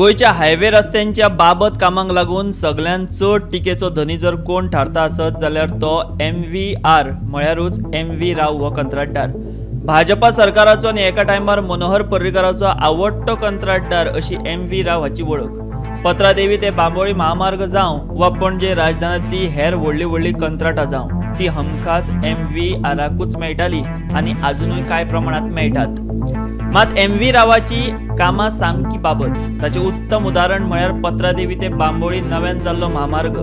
गोयच्या highway रस्त्यांच्या बाबत कामांक लागून सगळ्यात चड टिकेचो धनी जर कोण थारता आसत जाल्यार तो MVR म्हळ्यारूच MV राव हो कंत्राटदार। भाजपा सरकाराचो आनी एका टायमार मनोहर पर्रीकाराचो आवडटो कंत्राटदार अशी MV राव हाची वळख। पत्रादेवी ते बांबोळी महामार्ग जावं वा पणजे राजधानीतली हेर व्हडली व्हडली कंत्राटां जावं ती हमखास MVRाकूच मेळटाली आनी अजूनय कांय प्रमाणात मेळटात। मात MV रावाची कामां सामकी बाबत ताचे उत्तम उदाहरण म्हळ्यार पत्रादेवी ते बांबोळी नव्यान जाल्लो महामार्ग।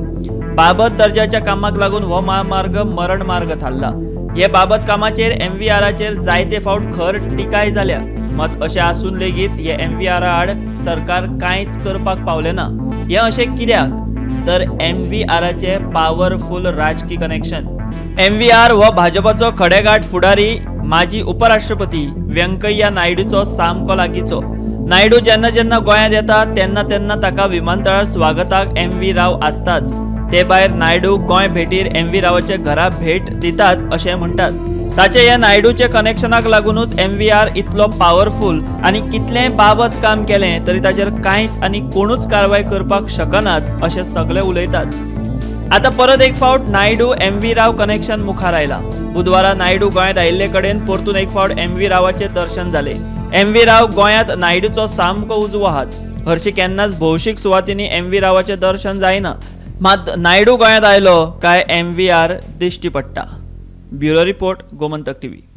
बाबत दर्जाच्या कामाक लागून हो महामार्ग मरण मार्ग थारला। हे बाबत कामाचेर MVRाचेर जायते फावट खर टिकाय जाल्या, मात अशें आसून लेगीत हे MVR आड सरकार कांयच करपाक पावलें ना। हे अशें कित्याक तर MVRाचे पॉवरफुल राजकी कनेक्शन। MVR हो भाजपाचो खडेगाठ फुडारी माजी उपराष्ट्रपती व्यंकय्या नायडूचो सामको लागींचो। नायडू जेन्ना जेन्ना गोंयांत येता तेन्ना तेन्ना ताका विमानतळार स्वागताक MV राव आसताच। ते भायर नायडू गोंय भेटीर MV रावाचे घरा भेट दिताच अशें म्हणटात। ताचे ह्या नायडूचे कनेक्शनाक लागूनच MVR इतलो पॉवरफुल आनी कितलें बाबत काम केलें तरी ताचेर कांयच आनी कोणूच कारवाय करपाक शकनात अशें सगळे उलयतात। आता परत एक फावट नायडू MV राव कनेक्शन मुखार आयला। बुधवारा नायडू गोंयांत आयिल्ले कडेन परतून एक फावट MV रावाचे दर्शन जाले। MV राव गोंयांत नायडूचो सामको उजवो हात। हरशी केन्नाच भौशीक सुवातींनी MV रावाचे दर्शन जायना, मात नायडू गोंयांत आयलो काय MVR दिश्टी पडटा। Bureau report, Gomantak TV.